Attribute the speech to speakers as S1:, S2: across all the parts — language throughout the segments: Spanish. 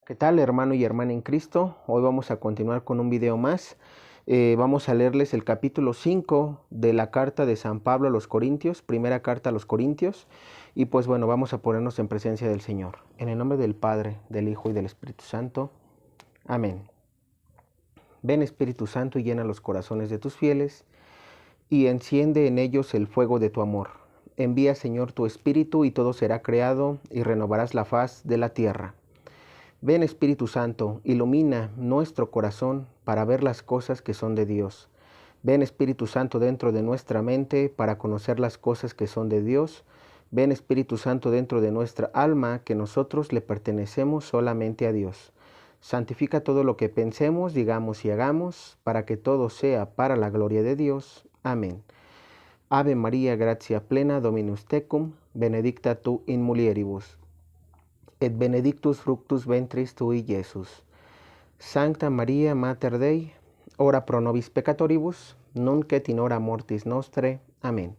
S1: ¿Qué tal, hermano y hermana en Cristo? Hoy vamos a continuar con un video más. Vamos a leerles el capítulo 5 de la carta de San Pablo a los Corintios, primera carta a los Corintios. Y pues bueno, vamos a ponernos en presencia del Señor. En el nombre del Padre, del Hijo y del Espíritu Santo. Amén. Ven, Espíritu Santo, y llena los corazones de tus fieles, y enciende en ellos el fuego de tu amor. Envía, Señor, tu Espíritu, y todo será creado, y renovarás la faz de la tierra. Ven, Espíritu Santo, ilumina nuestro corazón para ver las cosas que son de Dios. Ven, Espíritu Santo, dentro de nuestra mente para conocer las cosas que son de Dios. Ven, Espíritu Santo, dentro de nuestra alma, que nosotros le pertenecemos solamente a Dios. Santifica todo lo que pensemos, digamos y hagamos, para que todo sea para la gloria de Dios. Amén. Ave María, gratia plena, Dominus tecum, benedicta tu in mulieribus, et benedictus fructus ventris tui, Iesus. Sancta Maria Mater Dei, ora pro nobis peccatoribus, nunc et in hora mortis nostre. Amén.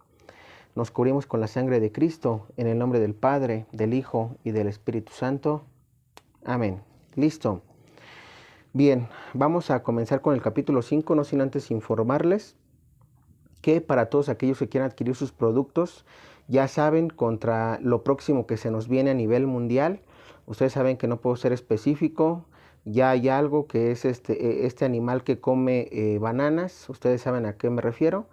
S1: Nos cubrimos con la sangre de Cristo, en el nombre del Padre, del Hijo y del Espíritu Santo. Amén. Listo. Bien, vamos a comenzar con el capítulo 5, no sin antes informarles que para todos aquellos que quieran adquirir sus productos, ya saben, contra lo próximo que se nos viene a nivel mundial, ustedes saben que no puedo ser específico, ya hay algo que es este animal que come bananas, ustedes saben a qué me refiero.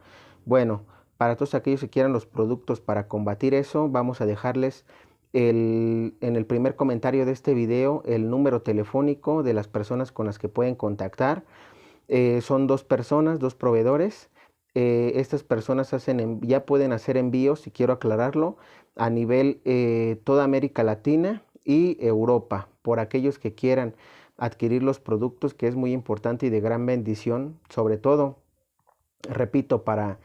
S1: Bueno, para todos aquellos que quieran los productos para combatir eso, vamos a dejarles en el primer comentario de este video el número telefónico de las personas con las que pueden contactar. Son dos personas, dos proveedores. Estas personas ya pueden hacer envíos, si quiero aclararlo, a nivel toda América Latina y Europa, por aquellos que quieran adquirir los productos, que es muy importante y de gran bendición, sobre todo, repito, para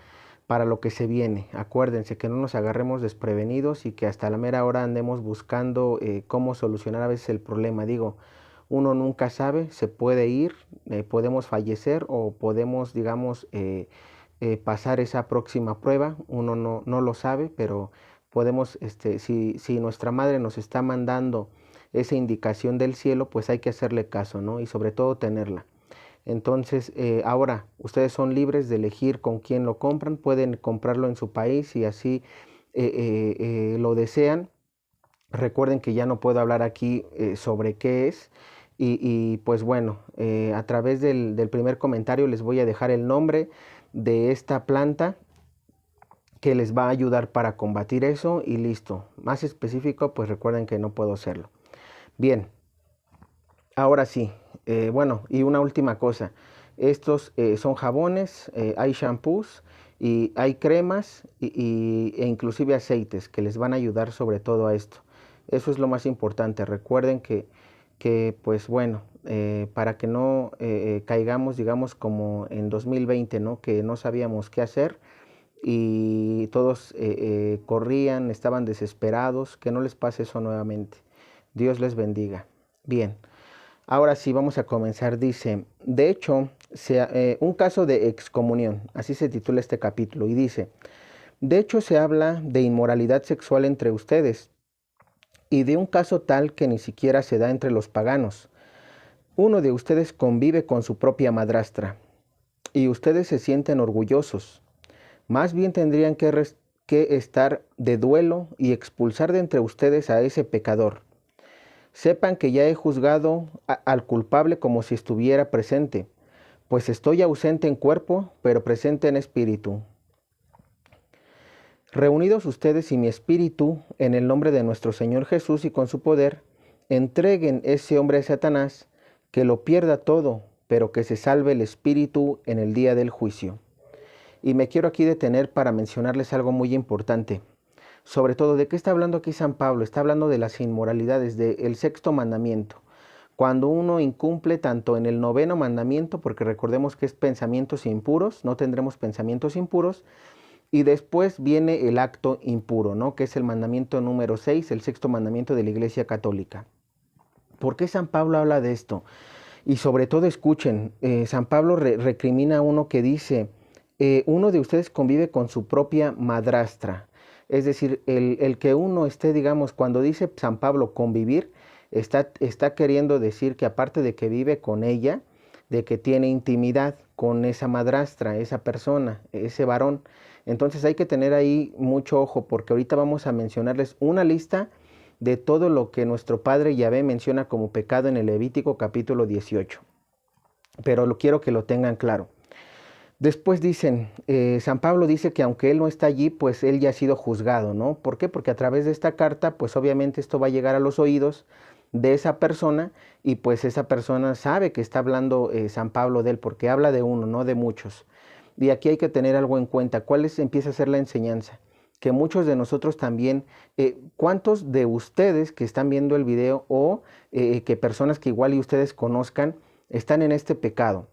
S1: lo que se viene. Acuérdense que no nos agarremos desprevenidos y que hasta la mera hora andemos buscando cómo solucionar a veces el problema. Digo, uno nunca sabe, se puede ir, podemos fallecer o podemos, digamos, pasar esa próxima prueba. Uno no lo sabe, pero podemos, si nuestra madre nos está mandando esa indicación del cielo, pues hay que hacerle caso, ¿no? Y sobre todo tenerla. Entonces, ahora, ustedes son libres de elegir con quién lo compran, pueden comprarlo en su país si así lo desean. Recuerden que ya no puedo hablar aquí sobre qué es. Pues bueno, a través del primer comentario les voy a dejar el nombre de esta planta que les va a ayudar para combatir eso y listo. Más específico, pues recuerden que no puedo hacerlo. Bien, ahora sí, bueno, y una última cosa. Estos son jabones, hay shampoos y hay cremas e inclusive aceites que les van a ayudar sobre todo a esto. Eso es lo más importante. Recuerden que pues bueno, para que no caigamos, digamos, como en 2020, ¿no? Que no sabíamos qué hacer y todos corrían, estaban desesperados, que no les pase eso nuevamente. Dios les bendiga. Bien, ahora sí vamos a comenzar. Dice, de hecho, un caso de excomunión, así se titula este capítulo, y dice, de hecho se habla de inmoralidad sexual entre ustedes, y de un caso tal que ni siquiera se da entre los paganos. Uno de ustedes convive con su propia madrastra, y ustedes se sienten orgullosos. Más bien tendrían que estar de duelo y expulsar de entre ustedes a ese pecador. Sepan que ya he juzgado al culpable como si estuviera presente, pues estoy ausente en cuerpo, pero presente en espíritu. Reunidos ustedes y mi espíritu, en el nombre de nuestro Señor Jesús y con su poder, entreguen ese hombre a Satanás, que lo pierda todo, pero que se salve el espíritu en el día del juicio. Y me quiero aquí detener para mencionarles algo muy importante. Sobre todo, ¿de qué está hablando aquí San Pablo? Está hablando de las inmoralidades, del sexto mandamiento. Cuando uno incumple tanto en el noveno mandamiento, porque recordemos que es pensamientos impuros, no tendremos pensamientos impuros, y después viene el acto impuro, ¿no? Que es el mandamiento número 6, el sexto mandamiento de la Iglesia Católica. ¿Por qué San Pablo habla de esto? Y sobre todo escuchen, San Pablo recrimina a uno que dice, uno de ustedes convive con su propia madrastra. Es decir, el que uno esté, digamos, cuando dice San Pablo convivir, está queriendo decir que aparte de que vive con ella, de que tiene intimidad con esa madrastra, esa persona, ese varón. Entonces hay que tener ahí mucho ojo, porque ahorita vamos a mencionarles una lista de todo lo que nuestro Padre Yahvé menciona como pecado en el Levítico capítulo 18. Pero quiero que lo tengan claro. Después dicen, San Pablo dice que aunque él no está allí, pues él ya ha sido juzgado, ¿no? ¿Por qué? Porque a través de esta carta, pues obviamente esto va a llegar a los oídos de esa persona, y pues esa persona sabe que está hablando San Pablo de él, porque habla de uno, no de muchos. Y aquí hay que tener algo en cuenta. ¿Cuál empieza a ser la enseñanza? Que muchos de nosotros también, ¿cuántos de ustedes que están viendo el video o que personas que igual y ustedes conozcan están en este pecado?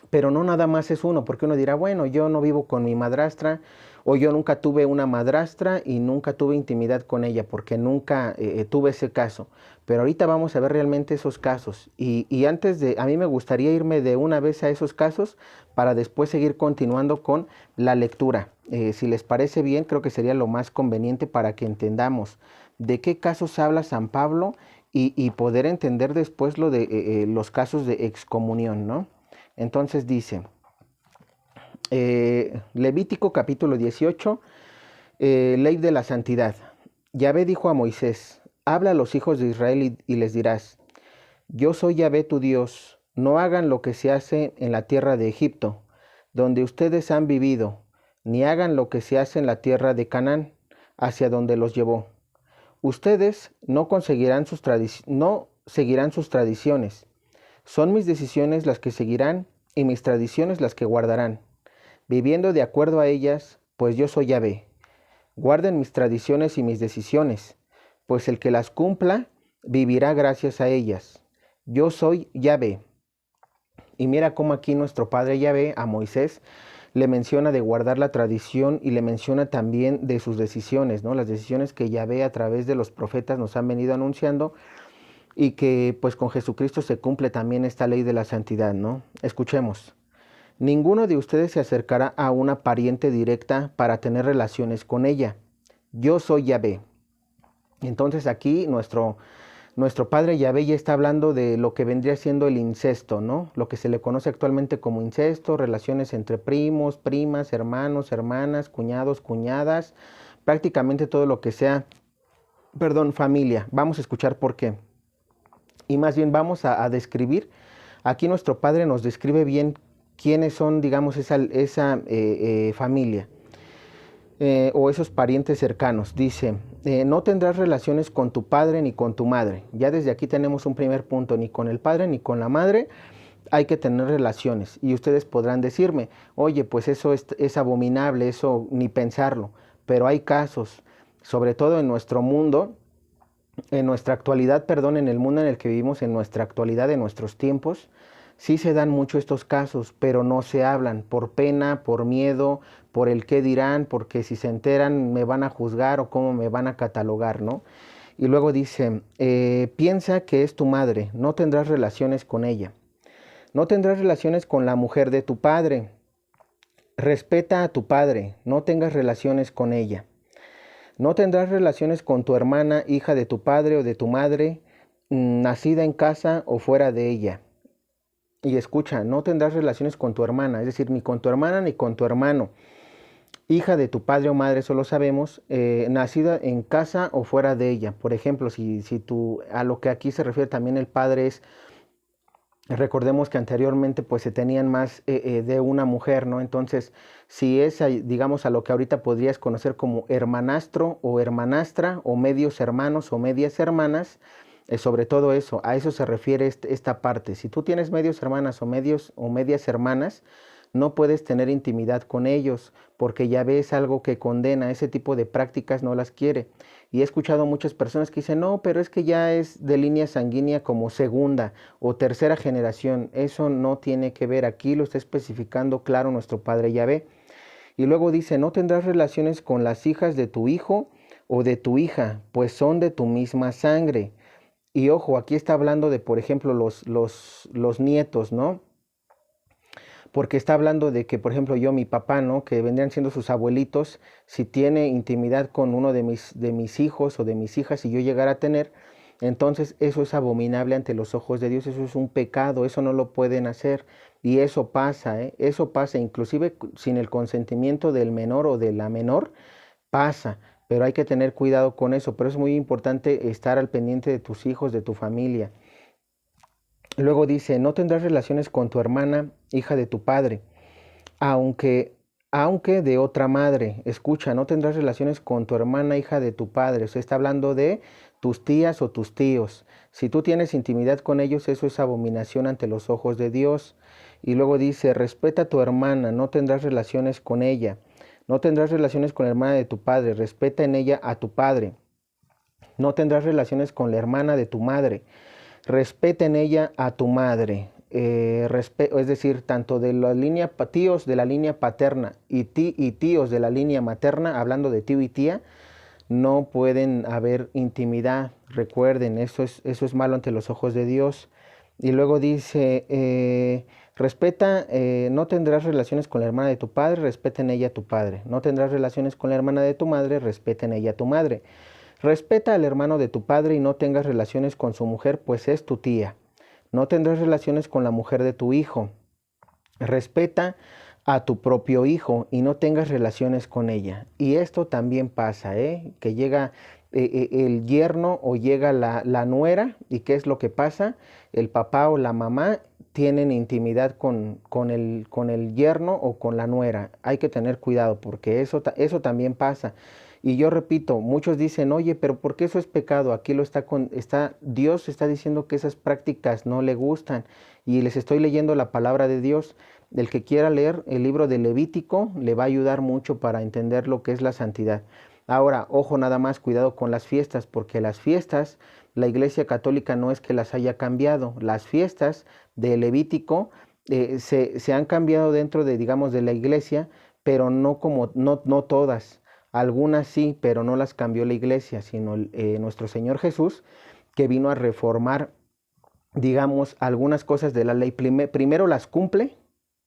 S1: Pero no nada más es uno, porque uno dirá, bueno, yo no vivo con mi madrastra, o yo nunca tuve una madrastra y nunca tuve intimidad con ella, porque nunca tuve ese caso. Pero ahorita vamos a ver realmente esos casos. Y antes de, a mí me gustaría irme de una vez a esos casos para después seguir continuando con la lectura. Si les parece bien, creo que sería lo más conveniente para que entendamos de qué casos habla San Pablo y poder entender después lo de los casos de excomunión, ¿no? Entonces dice, Levítico capítulo 18, ley de la santidad. Yahvé dijo a Moisés, habla a los hijos de Israel y les dirás, yo soy Yahvé tu Dios, no hagan lo que se hace en la tierra de Egipto, donde ustedes han vivido, ni hagan lo que se hace en la tierra de Canaán, hacia donde los llevó. Ustedes no seguirán sus tradiciones. Son mis decisiones las que seguirán y mis tradiciones las que guardarán, viviendo de acuerdo a ellas, pues yo soy Yahvé. Guarden mis tradiciones y mis decisiones, pues el que las cumpla vivirá gracias a ellas. Yo soy Yahvé. Y mira cómo aquí nuestro Padre Yahvé a Moisés le menciona de guardar la tradición y le menciona también de sus decisiones, ¿no? Las decisiones que Yahvé a través de los profetas nos han venido anunciando, y que pues con Jesucristo se cumple también esta ley de la santidad, ¿no? Escuchemos. Ninguno de ustedes se acercará a una pariente directa para tener relaciones con ella. Yo soy Yahvé. Entonces aquí nuestro Padre Yahvé ya está hablando de lo que vendría siendo el incesto, ¿no? Lo que se le conoce actualmente como incesto, relaciones entre primos, primas, hermanos, hermanas, cuñados, cuñadas, prácticamente todo lo que sea, familia. Vamos a escuchar por qué. Y más bien vamos a describir, aquí nuestro Padre nos describe bien quiénes son, digamos, esa familia o esos parientes cercanos. Dice, no tendrás relaciones con tu padre ni con tu madre. Ya desde aquí tenemos un primer punto, ni con el padre ni con la madre hay que tener relaciones. Y ustedes podrán decirme, oye, pues eso es abominable, eso ni pensarlo. Pero hay casos, sobre todo en nuestro mundo, en nuestra actualidad, en el mundo en el que vivimos, en nuestra actualidad, en nuestros tiempos, sí se dan mucho estos casos, pero no se hablan por pena, por miedo, por el qué dirán, porque si se enteran me van a juzgar o cómo me van a catalogar, ¿no? Y luego dice, piensa que es tu madre, no tendrás relaciones con ella. No tendrás relaciones con la mujer de tu padre. Respeta a tu padre, no tengas relaciones con ella. No tendrás relaciones con tu hermana, hija de tu padre o de tu madre, nacida en casa o fuera de ella. Y escucha, no tendrás relaciones con tu hermana, es decir, ni con tu hermana ni con tu hermano, hija de tu padre o madre, eso lo sabemos, nacida en casa o fuera de ella. Por ejemplo, si tú, a lo que aquí se refiere también el padre es, recordemos que anteriormente pues se tenían más de una mujer, ¿no? Entonces, si es, digamos, a lo que ahorita podrías conocer como hermanastro o hermanastra o medios hermanos o medias hermanas, sobre todo eso, a eso se refiere esta parte. Si tú tienes medios hermanas o medias hermanas, no puedes tener intimidad con ellos, porque ya ves algo que condena, ese tipo de prácticas no las quiere. Y he escuchado muchas personas que dicen, no, pero es que ya es de línea sanguínea como segunda o tercera generación. Eso no tiene que ver, aquí lo está especificando claro nuestro Padre Yahvé. Y luego dice, no tendrás relaciones con las hijas de tu hijo o de tu hija, pues son de tu misma sangre. Y ojo, aquí está hablando de, por ejemplo, los nietos, ¿no? Porque está hablando de que, por ejemplo, mi papá, ¿no? Que vendrían siendo sus abuelitos, si tiene intimidad con uno de mis hijos o de mis hijas, y yo llegara a tener, Entonces eso es abominable ante los ojos de Dios, eso es un pecado, eso no lo pueden hacer. Y eso pasa, eso pasa, inclusive sin el consentimiento del menor o de la menor, pasa, pero hay que tener cuidado con eso. Pero es muy importante estar al pendiente de tus hijos, de tu familia. Luego dice, no tendrás relaciones con tu hermana, hija de tu padre, aunque, aunque de otra madre. Escucha, no tendrás relaciones con tu hermana, hija de tu padre. Se está hablando de tus tías o tus tíos. Si tú tienes intimidad con ellos, eso es abominación ante los ojos de Dios. Y luego dice, respeta a tu hermana, no tendrás relaciones con ella. No tendrás relaciones con la hermana de tu padre, respeta en ella a tu padre. No tendrás relaciones con la hermana de tu madre, respeta en ella a tu madre. Es decir, tanto de la línea tíos de la línea paterna y tíos de la línea materna, hablando de tío y tía, no pueden haber intimidad. Recuerden, eso es malo ante los ojos de Dios. Y luego dice, respeta, no tendrás relaciones con la hermana de tu padre, respeta en ella a tu padre. No tendrás relaciones con la hermana de tu madre, respeta en ella a tu madre. Respeta al hermano de tu padre y no tengas relaciones con su mujer, pues es tu tía. No tendrás relaciones con la mujer de tu hijo. Respeta a tu propio hijo y no tengas relaciones con ella. Y esto también pasa, que llega el yerno o llega la nuera, y ¿qué es lo que pasa? El papá o la mamá tienen intimidad con el yerno o con la nuera. Hay que tener cuidado porque eso también pasa. Y yo repito, muchos dicen, oye, pero ¿por qué eso es pecado? Aquí Dios está diciendo que esas prácticas no le gustan. Y les estoy leyendo la palabra de Dios. El que quiera leer el libro de Levítico le va a ayudar mucho para entender lo que es la santidad. Ahora, ojo nada más, cuidado con las fiestas, porque las fiestas, la Iglesia Católica no es que las haya cambiado. Las fiestas de Levítico se han cambiado dentro de, digamos, de la Iglesia, pero no todas. Algunas sí, pero no las cambió la Iglesia, sino nuestro Señor Jesús, que vino a reformar, digamos, algunas cosas de la ley. Primero las cumple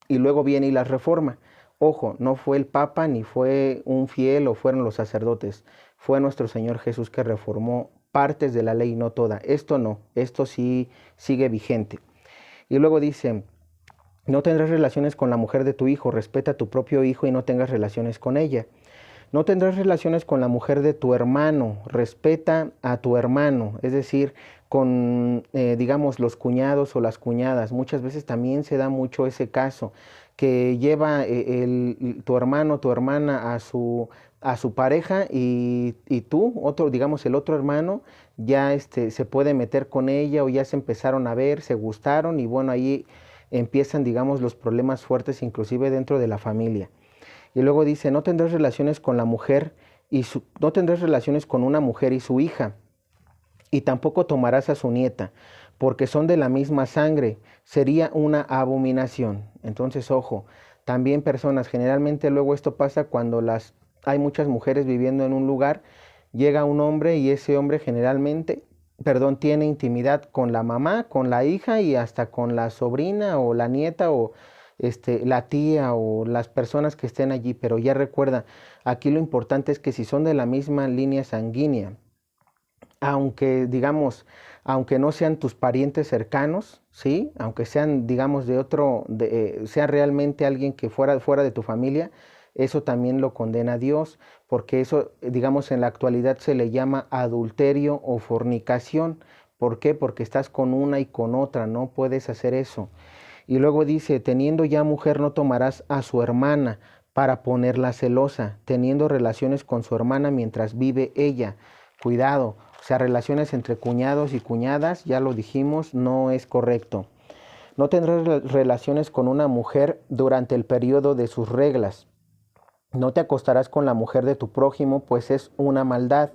S1: y luego viene y las reforma. Ojo, no fue el Papa ni fue un fiel o fueron los sacerdotes. Fue nuestro Señor Jesús que reformó partes de la ley, no toda. Esto no, esto sí sigue vigente. Y luego dice, no tendrás relaciones con la mujer de tu hijo, respeta a tu propio hijo y no tengas relaciones con ella. No tendrás relaciones con la mujer de tu hermano, respeta a tu hermano, es decir, con, digamos, los cuñados o las cuñadas. Muchas veces también se da mucho ese caso, que lleva tu hermano, tu hermana a su pareja y tú, digamos, el otro hermano, ya se puede meter con ella o ya se empezaron a ver, se gustaron y bueno, ahí empiezan, digamos, los problemas fuertes inclusive dentro de la familia. Y luego dice, no tendrás relaciones con la mujer no tendrás relaciones con una mujer y su hija, y tampoco tomarás a su nieta, porque son de la misma sangre, sería una abominación. Entonces, ojo, también personas, generalmente luego esto pasa cuando hay muchas mujeres viviendo en un lugar, llega un hombre y ese hombre generalmente, tiene intimidad con la mamá, con la hija y hasta con la sobrina o la nieta o la tía o las personas que estén allí. Pero ya recuerda, aquí lo importante es que si son de la misma línea sanguínea, aunque digamos, aunque no sean tus parientes cercanos, ¿sí? Aunque sean, digamos, sea realmente alguien que fuera de tu familia, eso también lo condena Dios, porque eso, digamos, en la actualidad se le llama adulterio o fornicación. ¿Por qué? Porque estás con una y con otra, no puedes hacer eso. Y luego dice, teniendo ya mujer no tomarás a su hermana para ponerla celosa, teniendo relaciones con su hermana mientras vive ella. Cuidado, o sea, relaciones entre cuñados y cuñadas, ya lo dijimos, no es correcto. No tendrás relaciones con una mujer durante el periodo de sus reglas. No te acostarás con la mujer de tu prójimo, pues es una maldad.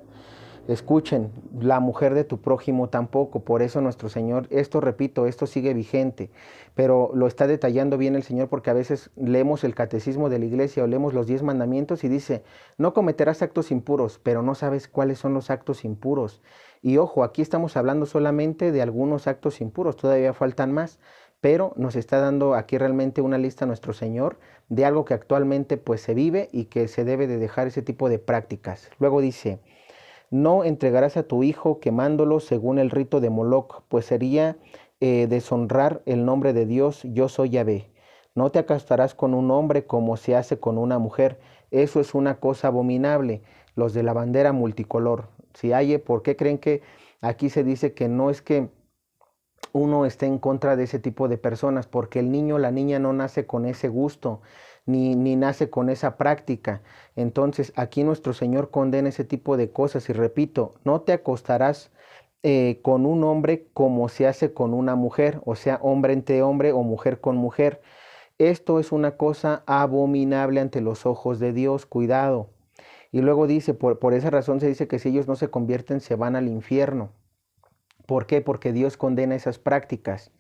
S1: Escuchen, la mujer de tu prójimo tampoco. Por eso nuestro Señor, repito, esto sigue vigente, pero lo está detallando bien el Señor, porque a veces leemos el catecismo de la iglesia o leemos los 10 mandamientos y dice, no cometerás actos impuros, pero no sabes cuáles son los actos impuros. Y ojo, aquí estamos hablando solamente de algunos actos impuros, todavía faltan más, pero nos está dando aquí realmente una lista nuestro Señor de algo que actualmente pues se vive y que se debe de dejar ese tipo de prácticas. Luego dice, No entregarás a tu hijo quemándolo según el rito de Moloc, pues sería deshonrar el nombre de Dios, yo soy Yahvé. No te acostarás con un hombre como se hace con una mujer, eso es una cosa abominable. Los de la bandera multicolor. Si hay, ¿por qué creen que aquí se dice que no es que uno esté en contra de ese tipo de personas? Porque el niño, la niña no nace con ese gusto, ni nace con esa práctica. Entonces aquí nuestro Señor condena ese tipo de cosas y repito, no te acostarás con un hombre como se hace con una mujer, o sea, hombre entre hombre o mujer con mujer. Esto es una cosa abominable ante los ojos de Dios, cuidado. Y luego dice, por esa razón se dice que si ellos no se convierten, se van al infierno. ¿Por qué? Porque Dios condena esas prácticas.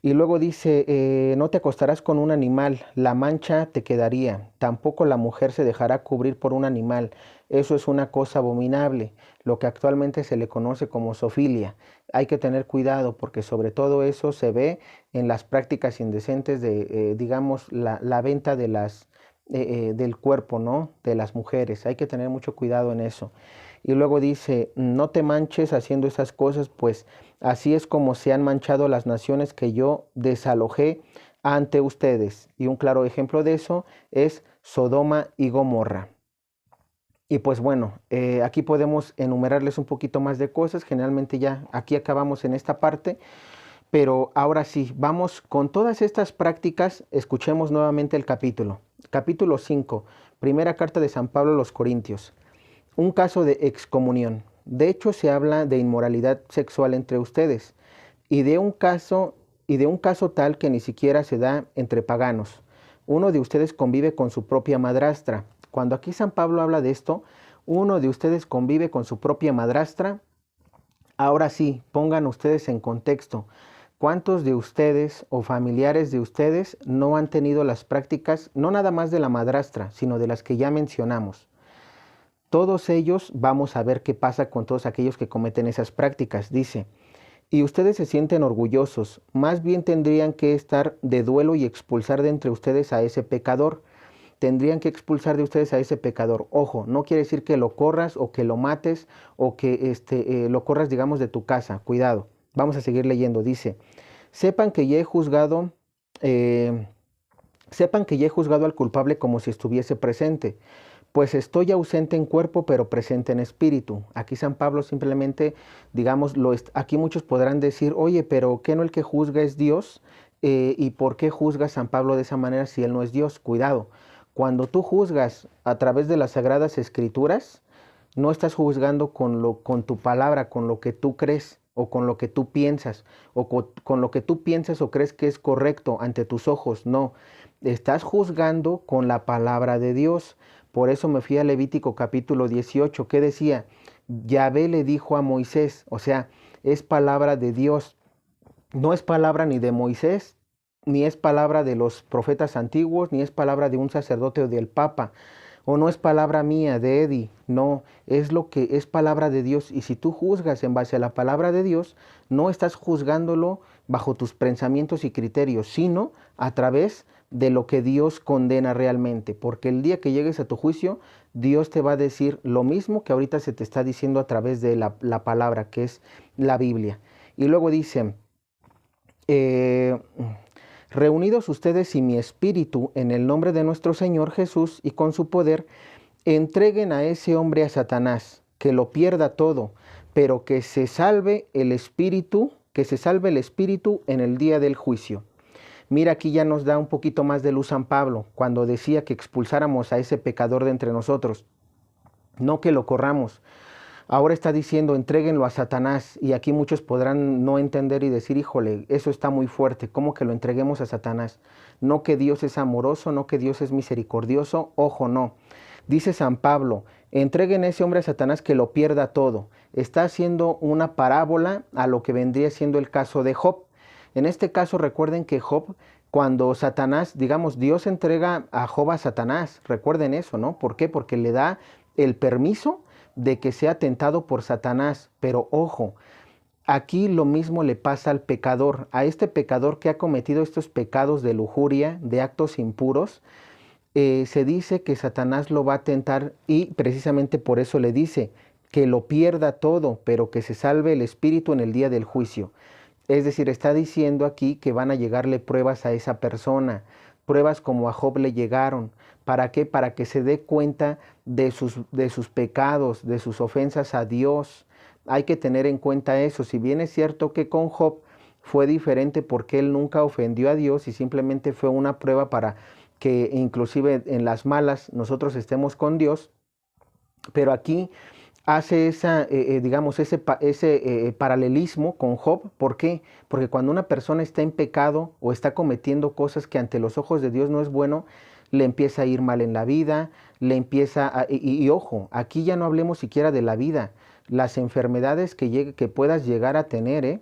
S1: Y luego dice, no te acostarás con un animal, la mancha te quedaría, tampoco la mujer se dejará cubrir por un animal, eso es una cosa abominable, lo que actualmente se le conoce como zoofilia. Hay que tener cuidado porque sobre todo eso se ve en las prácticas indecentes de, digamos, la venta de del cuerpo, ¿no? De las mujeres, hay que tener mucho cuidado en eso. Y luego dice, no te manches haciendo esas cosas, pues así es como se han manchado las naciones que yo desalojé ante ustedes. Y un claro ejemplo de eso es Sodoma y Gomorra. Y pues bueno, aquí podemos enumerarles un poquito más de cosas. Generalmente ya aquí acabamos en esta parte. Pero ahora sí, vamos con todas estas prácticas. Escuchemos nuevamente el capítulo. Capítulo 5, primera carta de San Pablo a los Corintios. Un caso de excomunión. De hecho, se habla de inmoralidad sexual entre ustedes y de un caso tal que ni siquiera se da entre paganos. Uno de ustedes convive con su propia madrastra. Cuando aquí San Pablo habla de esto, uno de ustedes convive con su propia madrastra. Ahora sí, pongan ustedes en contexto. ¿Cuántos de ustedes o familiares de ustedes no han tenido las prácticas, no nada más de la madrastra, sino de las que ya mencionamos? Todos ellos, vamos a ver qué pasa con todos aquellos que cometen esas prácticas. Dice, y ustedes se sienten orgullosos, más bien tendrían que estar de duelo y expulsar de entre ustedes a ese pecador. Tendrían que expulsar de ustedes a ese pecador. Ojo, no quiere decir que lo corras o que lo mates o que lo corras, digamos, de tu casa. Cuidado. Vamos a seguir leyendo. Dice, sepan que ya he juzgado, sepan que ya he juzgado al culpable como si estuviese presente. Pues estoy ausente en cuerpo, pero presente en espíritu. Aquí San Pablo simplemente, digamos, aquí muchos podrán decir, oye, pero ¿qué no el que juzga es Dios? ¿Y por qué juzga San Pablo de esa manera si él no es Dios? Cuidado, cuando tú juzgas a través de las Sagradas Escrituras, no estás juzgando con tu palabra, con lo que tú crees o con lo que tú piensas o con lo que tú piensas o crees que es correcto ante tus ojos. No, estás juzgando con la palabra de Dios. Por eso me fui a Levítico capítulo 18, que decía, Yahvé le dijo a Moisés, o sea, es palabra de Dios, no es palabra ni de Moisés, ni es palabra de los profetas antiguos, ni es palabra de un sacerdote o del Papa, o no es palabra mía, de Eddie, no, es lo que es palabra de Dios. Y si tú juzgas en base a la palabra de Dios, no estás juzgándolo bajo tus pensamientos y criterios, sino a través de lo que Dios condena realmente, porque el día que llegues a tu juicio, Dios te va a decir lo mismo que ahorita se te está diciendo a través de la palabra, que es la Biblia. Y luego dice, eh, reunidos ustedes y mi espíritu en el nombre de nuestro Señor Jesús y con su poder, entreguen a ese hombre a Satanás, que lo pierda todo, pero que se salve el espíritu, en el día del juicio. Mira, aquí ya nos da un poquito más de luz San Pablo, cuando decía que expulsáramos a ese pecador de entre nosotros, no que lo corramos. Ahora está diciendo, entréguenlo a Satanás, y aquí muchos podrán no entender y decir, híjole, eso está muy fuerte, ¿cómo que lo entreguemos a Satanás? No que Dios es amoroso, no que Dios es misericordioso, ojo, no. Dice San Pablo, entreguen a ese hombre a Satanás que lo pierda todo. Está haciendo una parábola a lo que vendría siendo el caso de Job. En este caso recuerden que Job, cuando Satanás, digamos, Dios entrega a Job a Satanás, recuerden eso, ¿no? ¿Por qué? Porque le da el permiso de que sea tentado por Satanás. Pero ojo, aquí lo mismo le pasa al pecador, a este pecador que ha cometido estos pecados de lujuria, de actos impuros. Se dice que Satanás lo va a tentar y precisamente por eso le dice, que lo pierda todo, pero que se salve el espíritu en el día del juicio. Es decir, está diciendo aquí que van a llegarle pruebas a esa persona, pruebas como a Job le llegaron. ¿Para qué? Para que se dé cuenta de sus pecados, de sus ofensas a Dios. Hay que tener en cuenta eso. Si bien es cierto que con Job fue diferente porque él nunca ofendió a Dios y simplemente fue una prueba para que inclusive en las malas nosotros estemos con Dios, pero aquí hace digamos, ese paralelismo con Job. ¿Por qué? Porque cuando una persona está en pecado o está cometiendo cosas que ante los ojos de Dios no es bueno, le empieza a ir mal en la vida, y ojo, aquí ya no hablemos siquiera de la vida, las enfermedades que puedas llegar a tener,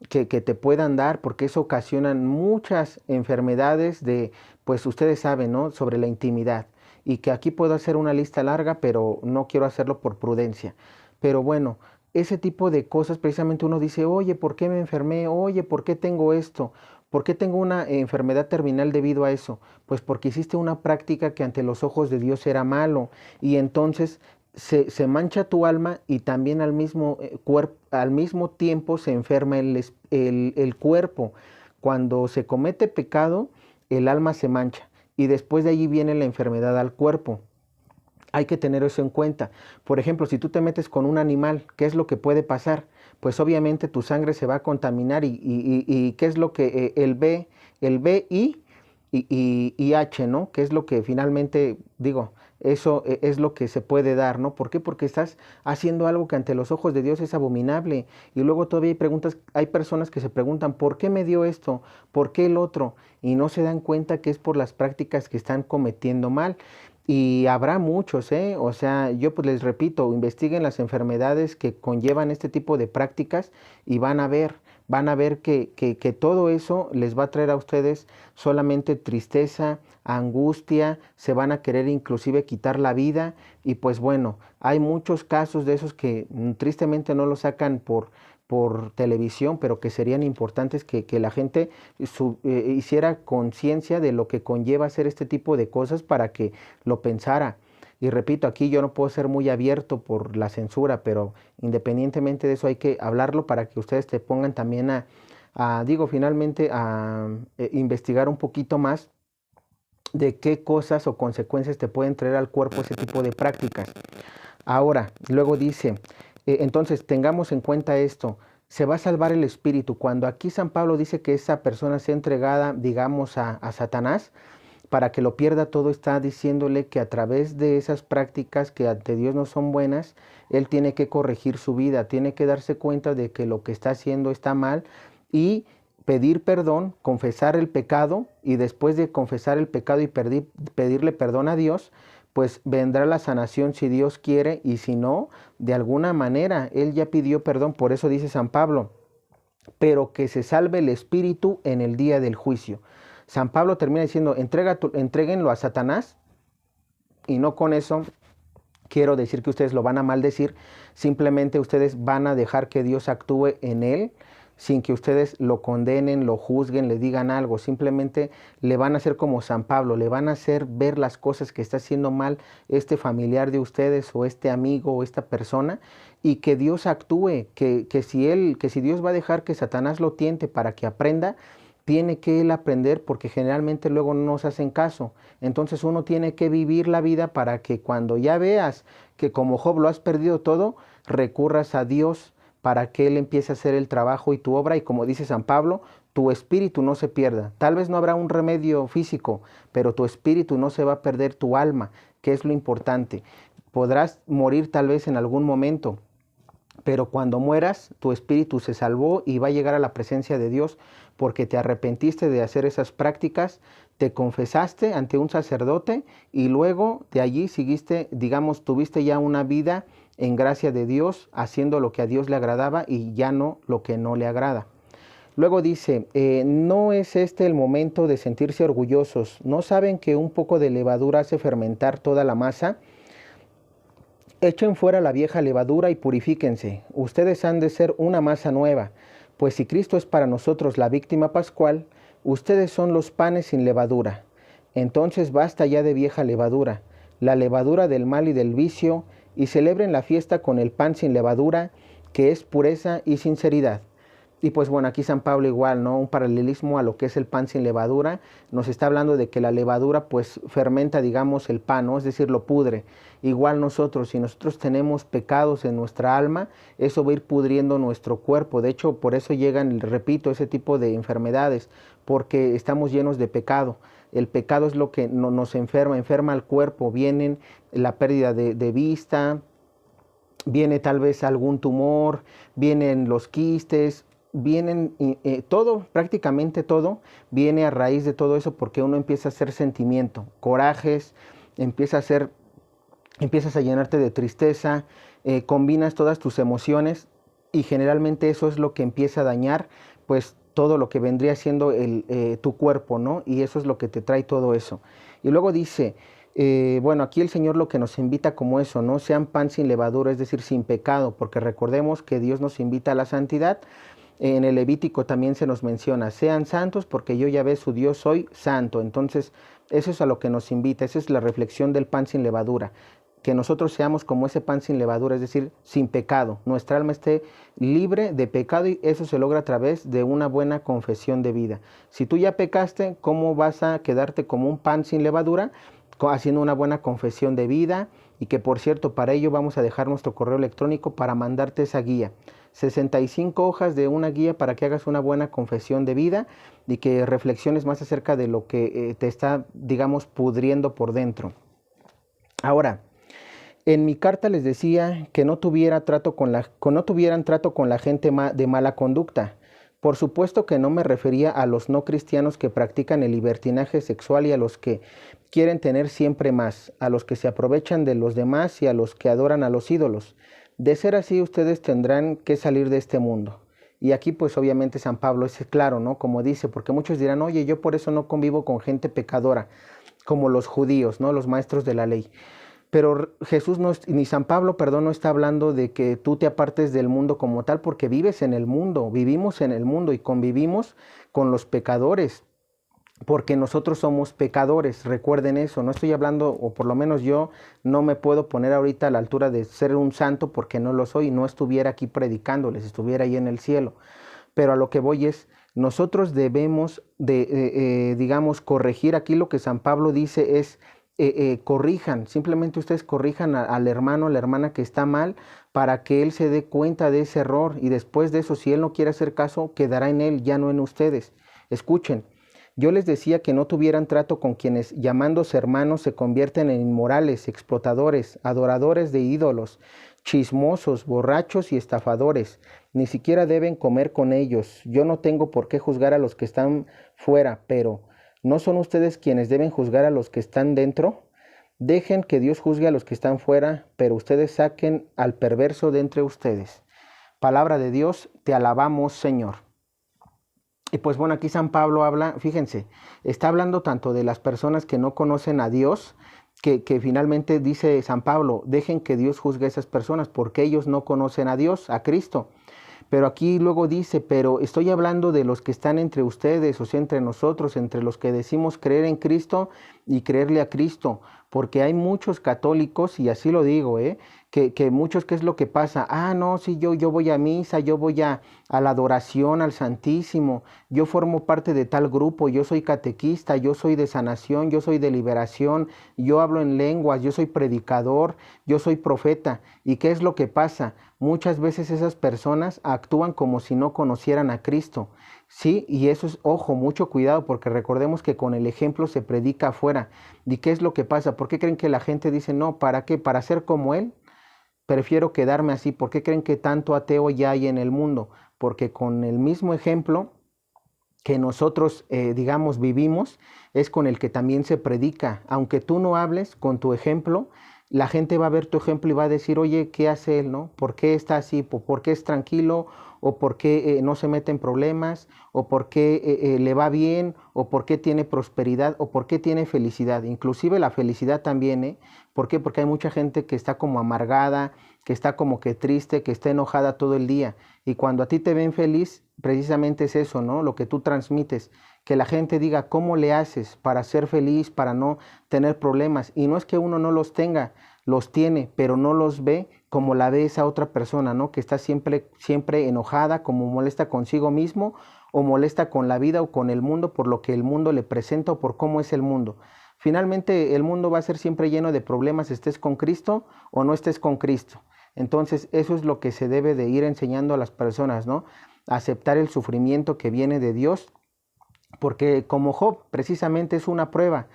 S1: que te puedan dar, porque eso ocasionan muchas enfermedades pues ustedes saben, ¿no? Sobre la intimidad. Y que aquí puedo hacer una lista larga, pero no quiero hacerlo por prudencia. Pero bueno, ese tipo de cosas precisamente uno dice, oye, ¿por qué me enfermé? Oye, ¿por qué tengo esto? ¿Por qué tengo una enfermedad terminal debido a eso? Pues porque hiciste una práctica que ante los ojos de Dios era malo. Y entonces se mancha tu alma y también al mismo tiempo se enferma el cuerpo. Cuando se comete pecado, el alma se mancha y después de allí viene la enfermedad al cuerpo. Hay que tener eso en cuenta. Por ejemplo, si tú te metes con un animal, ¿qué es lo que puede pasar? Pues obviamente tu sangre se va a contaminar y ¿qué es lo que el B y H, ¿no? ¿Qué es lo que finalmente, digo, eso es lo que se puede dar, ¿no? ¿Por qué? Porque estás haciendo algo que ante los ojos de Dios es abominable. Y luego todavía hay personas que se preguntan, ¿por qué me dio esto? ¿Por qué el otro? Y no se dan cuenta que es por las prácticas que están cometiendo mal. Y habrá muchos, ¿eh? O sea, yo pues les repito, investiguen las enfermedades que conllevan este tipo de prácticas y van a ver que todo eso les va a traer a ustedes solamente tristeza, angustia, se van a querer inclusive quitar la vida y pues bueno, hay muchos casos de esos que tristemente no lo sacan por televisión, pero que serían importantes que la gente hiciera conciencia de lo que conlleva hacer este tipo de cosas para que lo pensara. Y repito, aquí yo no puedo ser muy abierto por la censura, pero independientemente de eso hay que hablarlo para que ustedes te pongan también digo, finalmente a investigar un poquito más de qué cosas o consecuencias te pueden traer al cuerpo ese tipo de prácticas. Ahora, luego dice, entonces tengamos en cuenta esto, se va a salvar el espíritu. Cuando aquí San Pablo dice que esa persona sea entregada, digamos, a Satanás, para que lo pierda todo, está diciéndole que a través de esas prácticas que ante Dios no son buenas, él tiene que corregir su vida, tiene que darse cuenta de que lo que está haciendo está mal y pedir perdón, confesar el pecado, y después de confesar el pecado y pedirle perdón a Dios, pues vendrá la sanación si Dios quiere, y si no, de alguna manera él ya pidió perdón. Por eso dice San Pablo, pero que se salve el espíritu en el día del juicio. San Pablo termina diciendo, entréguenlo a Satanás, y no con eso quiero decir que ustedes lo van a maldecir, simplemente ustedes van a dejar que Dios actúe en él, sin que ustedes lo condenen, lo juzguen, le digan algo. Simplemente le van a hacer como San Pablo, le van a hacer ver las cosas que está haciendo mal este familiar de ustedes o este amigo o esta persona, y que Dios actúe, que si Dios va a dejar que Satanás lo tiente para que aprenda, tiene que él aprender, porque generalmente luego no nos hacen caso. Entonces uno tiene que vivir la vida para que cuando ya veas que como Job lo has perdido todo, recurras a Dios para que Él empiece a hacer el trabajo y tu obra, y como dice San Pablo, tu espíritu no se pierda. Tal vez no habrá un remedio físico, pero tu espíritu no se va a perder, tu alma, que es lo importante. Podrás morir tal vez en algún momento, pero cuando mueras, tu espíritu se salvó y va a llegar a la presencia de Dios, porque te arrepentiste de hacer esas prácticas, te confesaste ante un sacerdote y luego de allí seguiste, digamos, tuviste ya una vida en gracia de Dios, haciendo lo que a Dios le agradaba y ya no lo que no le agrada. Luego dice, no es este el momento de sentirse orgullosos. ¿No saben que un poco de levadura hace fermentar toda la masa? Echen fuera la vieja levadura y purifíquense. Ustedes han de ser una masa nueva, pues si Cristo es para nosotros la víctima pascual, ustedes son los panes sin levadura. Entonces basta ya de vieja levadura, la levadura del mal y del vicio, y celebren la fiesta con el pan sin levadura, que es pureza y sinceridad. Y pues bueno, aquí San Pablo igual, ¿no? Un paralelismo a lo que es el pan sin levadura. Nos está hablando de que la levadura pues fermenta, digamos, el pan, ¿no? Es decir, lo pudre. Igual nosotros, si nosotros tenemos pecados en nuestra alma, eso va a ir pudriendo nuestro cuerpo. De hecho, por eso llegan, repito, ese tipo de enfermedades, porque estamos llenos de pecado. El pecado es lo que nos enferma al cuerpo. Vienen la pérdida de vista, viene tal vez algún tumor, vienen los quistes, vienen todo, prácticamente todo, viene a raíz de todo eso porque uno empieza a hacer sentimiento, corajes, empiezas a llenarte de tristeza, combinas todas tus emociones y generalmente eso es lo que empieza a dañar pues todo lo que vendría siendo tu cuerpo, ¿no? Y eso es lo que te trae todo eso. Y luego dice, bueno, aquí el Señor lo que nos invita como eso, ¿no? Sean pan sin levadura, es decir, sin pecado, porque recordemos que Dios nos invita a la santidad. En el Levítico también se nos menciona, sean santos porque yo Yahvé su Dios soy santo. Entonces, eso es a lo que nos invita, esa es la reflexión del pan sin levadura. Que nosotros seamos como ese pan sin levadura, es decir, sin pecado. Nuestra alma esté libre de pecado y eso se logra a través de una buena confesión de vida. Si tú ya pecaste, ¿cómo vas a quedarte como un pan sin levadura? Haciendo una buena confesión de vida y que por cierto para ello vamos a dejar nuestro correo electrónico para mandarte esa guía. 65 hojas de una guía para que hagas una buena confesión de vida y que reflexiones más acerca de lo que te está, digamos, pudriendo por dentro. Ahora, en mi carta les decía que no tuvieran trato con la gente de mala conducta. Por supuesto que no me refería a los no cristianos que practican el libertinaje sexual y a los que quieren tener siempre más, a los que se aprovechan de los demás y a los que adoran a los ídolos. De ser así, ustedes tendrán que salir de este mundo. Y aquí pues obviamente San Pablo es claro, ¿no? Como dice, porque muchos dirán, oye, yo por eso no convivo con gente pecadora, como los judíos, ¿no? Los maestros de la ley. Pero Jesús ni San Pablo, perdón, no está hablando de que tú te apartes del mundo como tal, porque vives en el mundo, vivimos en el mundo y convivimos con los pecadores, porque nosotros somos pecadores, recuerden eso, no estoy hablando, o por lo menos yo no me puedo poner ahorita a la altura de ser un santo porque no lo soy, no estuviera aquí predicándoles, estuviera ahí en el cielo, pero a lo que voy es, nosotros debemos de, digamos, corregir, aquí lo que San Pablo dice es, corrijan, simplemente ustedes corrijan al hermano, a la hermana que está mal para que él se dé cuenta de ese error y después de eso, si él no quiere hacer caso, quedará en él, ya no en ustedes. Escuchen, yo les decía que no tuvieran trato con quienes llamándose hermanos se convierten en inmorales, explotadores, adoradores de ídolos, chismosos, borrachos y estafadores. Ni siquiera deben comer con ellos. Yo no tengo por qué juzgar a los que están fuera, pero ¿no son ustedes quienes deben juzgar a los que están dentro? Dejen que Dios juzgue a los que están fuera, pero ustedes saquen al perverso de entre ustedes. Palabra de Dios, te alabamos, Señor. Y pues bueno, aquí San Pablo habla, fíjense, está hablando tanto de las personas que no conocen a Dios, que finalmente dice San Pablo, dejen que Dios juzgue a esas personas, porque ellos no conocen a Dios, a Cristo. Pero aquí luego dice, pero estoy hablando de los que están entre ustedes, o sea, entre nosotros, entre los que decimos creer en Cristo y creerle a Cristo, porque hay muchos católicos, y así lo digo, que muchos, ¿qué es lo que pasa? Ah, no, sí, yo voy a misa, yo voy a la adoración al Santísimo, yo formo parte de tal grupo, yo soy catequista, yo soy de sanación, yo soy de liberación, yo hablo en lenguas, yo soy predicador, yo soy profeta. ¿Y qué es lo que pasa? Muchas veces esas personas actúan como si no conocieran a Cristo. Sí, y eso es, ojo, mucho cuidado, porque recordemos que con el ejemplo se predica afuera. ¿Y qué es lo que pasa? ¿Por qué creen que la gente dice, no, ¿para qué? ¿Para ser como él? Prefiero quedarme así. ¿Por qué creen que tanto ateo ya hay en el mundo? Porque con el mismo ejemplo que nosotros, digamos, vivimos, es con el que también se predica. Aunque tú no hables con tu ejemplo, la gente va a ver tu ejemplo y va a decir, oye, ¿qué hace él, no? ¿Por qué está así? ¿Por qué es tranquilo? ¿O por qué no se mete en problemas? ¿O por qué le va bien? ¿O por qué tiene prosperidad? ¿O por qué tiene felicidad? Inclusive la felicidad también, ¿eh? ¿Por qué? Porque hay mucha gente que está como amargada, que está como que triste, que está enojada todo el día. Y cuando a ti te ven feliz, precisamente es eso, ¿no? Lo que tú transmites. Que la gente diga, ¿cómo le haces para ser feliz, para no tener problemas? Y no es que uno no los tenga, los tiene, pero no los ve como la ve esa otra persona, ¿no? Que está siempre enojada, como molesta consigo mismo, o molesta con la vida o con el mundo por lo que el mundo le presenta o por cómo es el mundo. Finalmente, el mundo va a ser siempre lleno de problemas, estés con Cristo o no estés con Cristo. Entonces, eso es lo que se debe de ir enseñando a las personas, ¿no? Aceptar el sufrimiento que viene de Dios, porque como Job, precisamente es una prueba.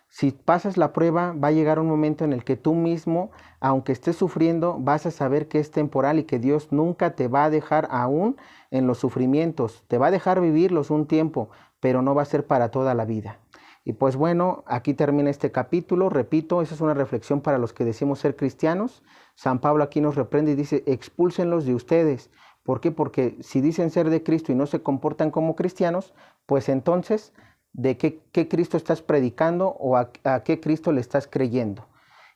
S1: Si pasas la prueba, va a llegar un momento en el que tú mismo, aunque estés sufriendo, vas a saber que es temporal y que Dios nunca te va a dejar aún en los sufrimientos. Te va a dejar vivirlos un tiempo, pero no va a ser para toda la vida. Y pues bueno, aquí termina este capítulo. Repito, esa es una reflexión para los que decimos ser cristianos. San Pablo aquí nos reprende y dice, expúlsenlos de ustedes. ¿Por qué? Porque si dicen ser de Cristo y no se comportan como cristianos, pues entonces, ¿de qué Cristo estás predicando o a qué Cristo le estás creyendo?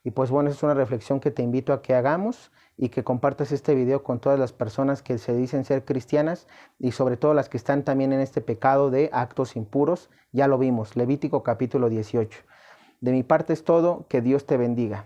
S1: Y pues bueno, esa es una reflexión que te invito a que hagamos y que compartas este video con todas las personas que se dicen ser cristianas y sobre todo las que están también en este pecado de actos impuros. Ya lo vimos, Levítico capítulo 18. De mi parte es todo, que Dios te bendiga.